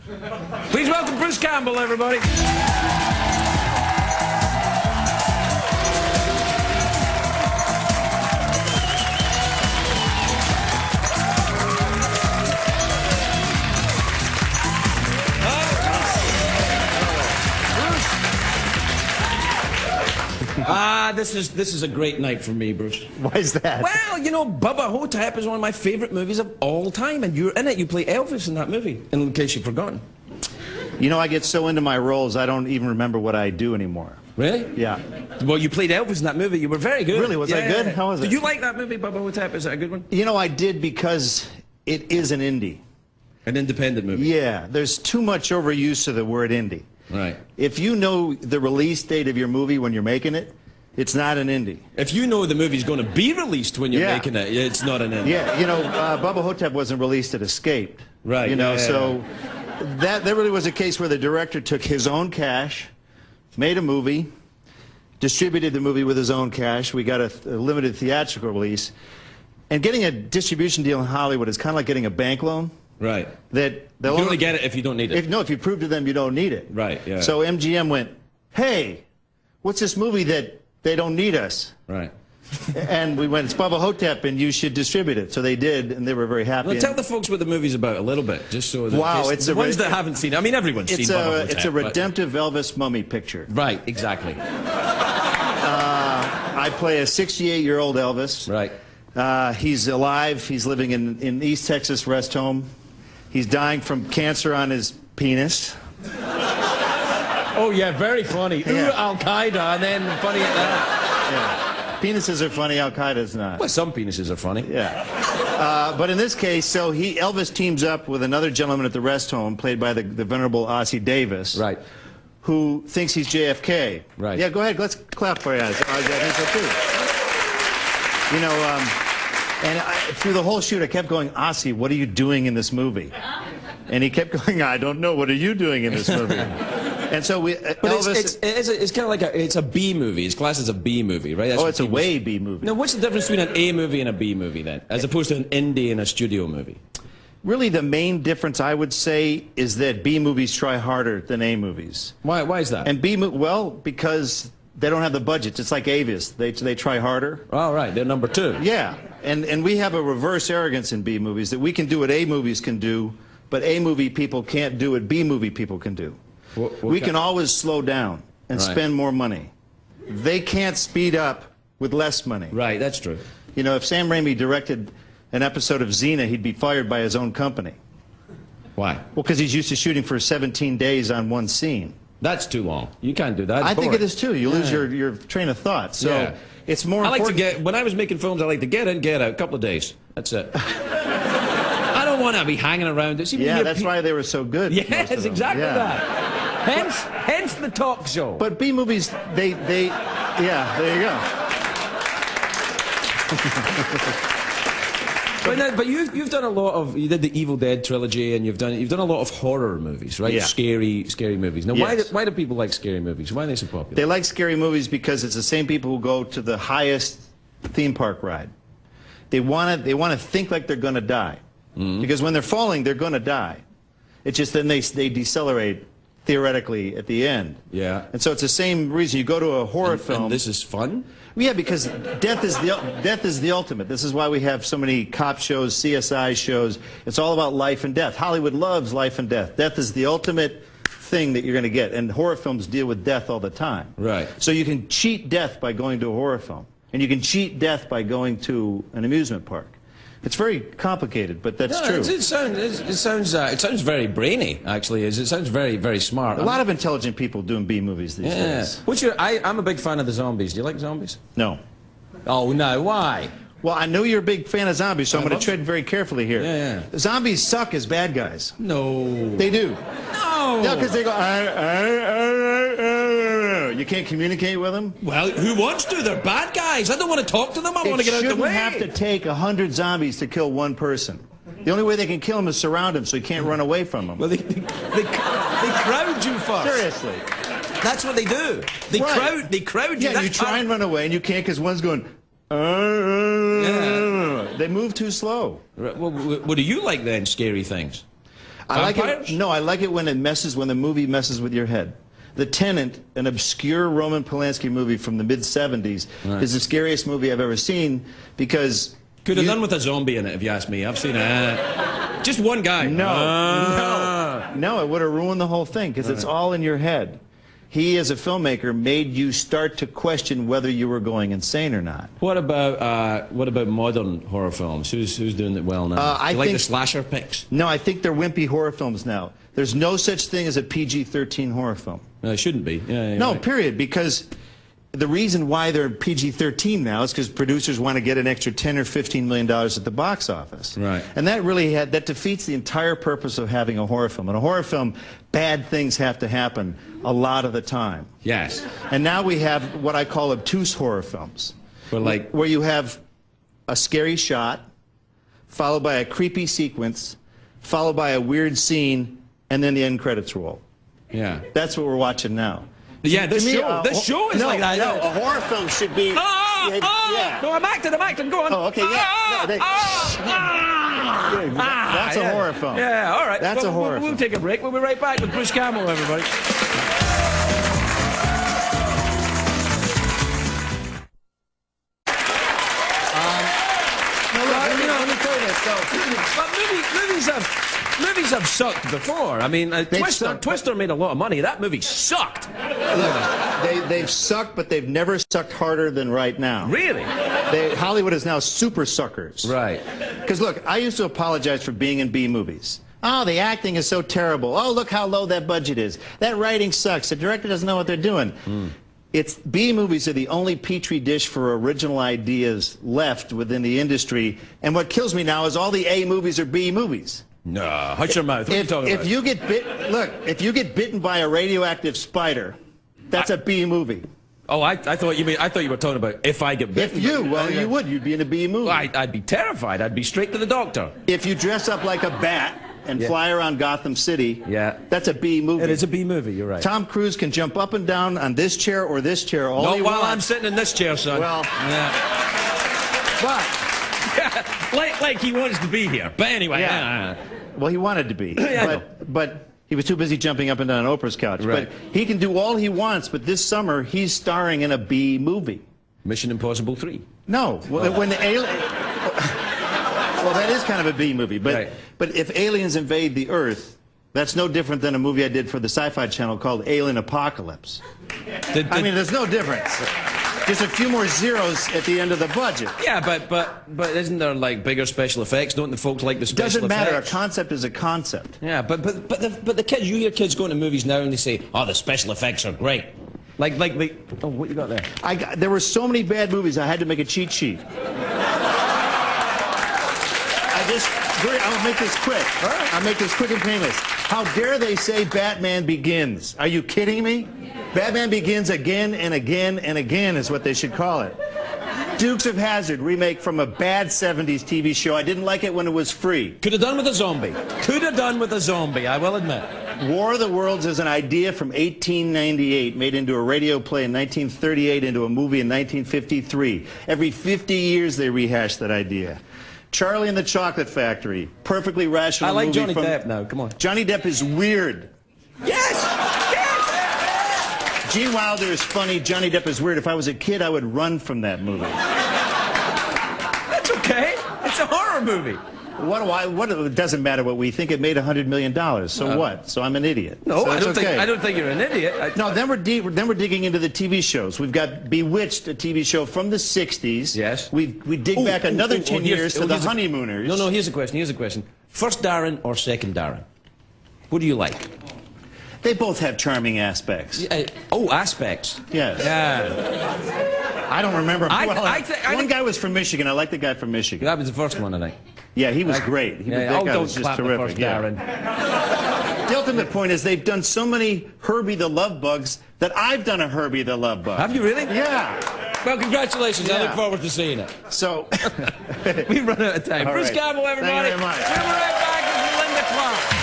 Please welcome Bruce Campbell, everybody. This is a great night for me, Bruce. Why is that? Well, you know, Bubba Hotep is one of my favorite movies of all time, and you're in it. You play Elvis in that movie, in case you've forgotten. You know, I get so into my roles, I don't even remember what I do anymore. Really? Yeah. Well, you played Elvis in that movie. You were very good. Really? Was I good? How was it? Did you like that movie, Bubba Hotep? Is that a good one? You know, I did because it is an indie. An independent movie. Yeah. There's too much overuse of the word indie. Right. If you know the release date of your movie when you're making it, it's not an indie. If you know the movie's going to be released when you're making it, it's not an indie. Yeah, you know, Bubba Hotep wasn't released, it escaped. Right. You know, so that really was a case where the director took his own cash, made a movie, distributed the movie with his own cash. We got a limited theatrical release. And getting a distribution deal in Hollywood is kind of like getting a bank loan. Right. That you only get it if you don't need it. If you prove to them you don't need it. Right, yeah. So MGM went, hey, what's this movie that they don't need us? Right. And we went, it's Bubba Hotep, and you should distribute it. So they did, and they were very happy. Well, tell the folks what the movie's about a little bit, just so that it's the ones that haven't seen it. I mean, everyone's seen Bubba Hotep. It's a redemptive Elvis mummy picture. Right, exactly. I play a 68-year-old Elvis. Right. He's alive. He's living in East Texas rest home. He's dying from cancer on his penis. Oh, yeah, very funny. Yeah. Ooh, Al-Qaeda, and then funny at that. Yeah. Penises are funny, Al-Qaeda's not. Well, some penises are funny. Yeah. But in this case, so Elvis teams up with another gentleman at the rest home, played by the venerable Ossie Davis. Right. Who thinks he's JFK. Right. Yeah, go ahead. Let's clap for you. I think so, too. You know, through the whole shoot, I kept going, Ossie, what are you doing in this movie? And he kept going, I don't know. What are you doing in this movie? And so Elvis... It's kind of like it's a B movie. It's classed as a B movie, right? It's a way B movie. Now, what's the difference between an A movie and a B movie, then? As opposed to an indie and a studio movie? Really, the main difference, I would say, is that B movies try harder than A movies. Why is that? And well, because they don't have the budget. It's like Avis. They try harder. Oh, right. They're number two. Yeah. And we have a reverse arrogance in B movies, that we can do what A movies can do, but A movie people can't do what B movie people can do. We can always slow down and spend more money. They can't speed up with less money. Right, that's true. You know, if Sam Raimi directed an episode of Xena, he'd be fired by his own company. Why? Well, because he's used to shooting for 17 days on one scene. That's too long. You can't do that. I think it is too. You lose your train of thought. So it's more important. When I was making films, I like to get in, get out, a couple of days. That's it. I don't want to be hanging around. That's why they were so good. Yes, exactly that. Hence the talk show. But B movies, there you go. But you've done a lot of, you did the Evil Dead trilogy, and you've done a lot of horror movies, right? Yeah. Scary movies. Now, yes. why do people like scary movies? Why are they so popular? They like scary movies because it's the same people who go to the highest theme park ride. They want to think like they're going to die, because when they're falling, they're going to die. It's just then they decelerate theoretically at the end. Yeah. And so it's the same reason you go to a horror film. And this is fun? Yeah, because death is the ultimate. This is why we have so many cop shows, CSI shows. It's all about life and death. Hollywood loves life and death. Death is the ultimate thing that you're going to get, and horror films deal with death all the time. Right. So you can cheat death by going to a horror film, and you can cheat death by going to an amusement park. It's very complicated, but that's true. It sounds very brainy, actually. It sounds very, very smart. A lot of intelligent people doing B movies these days. I'm a big fan of the zombies. Do you like zombies? No. Oh, no. Why? Well, I know you're a big fan of zombies, so I'm going to tread very carefully here. Yeah. Zombies suck as bad guys. No. They do. No. Yeah, because they go, you can't communicate with them? Well, who wants to? They're bad guys. I don't want to talk to them. I want to get out of the way. It shouldn't have to take 100 zombies to kill one person. The only way they can kill him is surround him so he can't run away from them. Well, they crowd you first. Seriously. That's what they do. They crowd you. Yeah, you try and run away, and you can't because one's going, They move too slow. Well, what do you like then, scary things? I like Vampires? it. No, I like it when the movie messes with your head. The Tenant, an obscure Roman Polanski movie from the mid-'70s, is the scariest movie I've ever seen because... Could have done with a zombie in it, if you ask me. I've seen it. Just one guy. No, it would have ruined the whole thing because it's all in your head. He, as a filmmaker, made you start to question whether you were going insane or not. What about modern horror films? Who's doing it well now? Do you like the slasher picks? No, I think they're wimpy horror films now. There's no such thing as a PG-13 horror film. No, it shouldn't be. Yeah, no, right. period. Because the reason why they're PG-13 now is because producers want to get an extra $10 or $15 million at the box office. Right. And that defeats the entire purpose of having a horror film. In a horror film, bad things have to happen a lot of the time. Yes. And now we have what I call obtuse horror films. Where you have a scary shot, followed by a creepy sequence, followed by a weird scene, and then the end credits roll. Yeah. That's what we're watching now. Yeah, this show is like that. No, a horror film should be... Yeah. No, I'm acting, go on. Oh, okay, yeah. That's a horror film. Yeah, all right. That's a horror film. We'll take a break. We'll be right back with Bruce Campbell, everybody. Let me tell you this, though. But movies have sucked before. I mean, Twister made a lot of money. That movie sucked. They've sucked, but they've never sucked harder than right now. Really? Hollywood is now super suckers. Right. Because, look, I used to apologize for being in B movies. Oh, the acting is so terrible. Oh, look how low that budget is. That writing sucks. The director doesn't know what they're doing. B movies are the only petri dish for original ideas left within the industry. And what kills me now is all the A movies are B movies. No, hush your mouth. What are you talking about? If you get bitten by a radioactive spider, that's a B movie. Oh, I thought you were talking about if I get bitten. If you would. You'd be in a B movie. Well, I'd be terrified. I'd be straight to the doctor. If you dress up like a bat and fly around Gotham City, that's a B movie. It is a B movie, you're right. Tom Cruise can jump up and down on this chair or this chair all Not he while wants. I'm sitting in this chair, son. Well, but like he wants to be here. But anyway, well, he wanted to be, but he was too busy jumping up and down on Oprah's couch. Right. But he can do all he wants. But this summer, he's starring in a B movie. Mission Impossible 3. No, when the alien. Well, that is kind of a B movie, but if aliens invade the Earth, that's no different than a movie I did for the Sci-Fi Channel called Alien Apocalypse. I mean, there's no difference. Just a few more zeros at the end of the budget. Yeah, but isn't there like bigger special effects? Don't the folks like the special effects? Doesn't matter. A concept is a concept. Yeah, but the kids, you hear kids going to movies now and they say, "Oh, the special effects are great." Like oh, what you got there? There were so many bad movies, I had to make a cheat sheet. I'll make this quick. I'll make this quick and painless. How dare they say Batman Begins? Are you kidding me? Batman Begins again and again and again is what they should call it. Dukes of Hazzard, remake from a bad 70s TV show. I didn't like it when it was free. Could have done with a zombie. Could have done with a zombie, I will admit. War of the Worlds is an idea from 1898, made into a radio play in 1938, into a movie in 1953. Every 50 years they rehash that idea. Charlie and the Chocolate Factory, perfectly rational movie. I like Johnny Depp now, come on. Johnny Depp is weird. Yes! Yes! Gene Wilder is funny, Johnny Depp is weird. If I was a kid, I would run from that movie. That's okay. It's a horror movie. It doesn't matter what we think. It made $100 million. So what? So I'm an idiot. No, so I don't think you're an idiot. No, then we're digging into the TV shows. We've got Bewitched, a TV show from the 60s. Yes. We dig back another 10 years to the Honeymooners. No, here's a question. First Darren or second Darren? What do you like? They both have charming aspects. Aspects. Yes. Yeah. I don't remember. One guy was from Michigan. I like the guy from Michigan. That was the first one, I think. Yeah, he was great. That guy was just terrific. The ultimate point is they've done so many Herbie the Love Bugs that I've done a Herbie the Love Bug. Have you really? Yeah. Well, congratulations. I look forward to seeing it. So we've run out of time. Bruce Campbell, everybody. Thank you very much. We'll be right back with Linda Clark.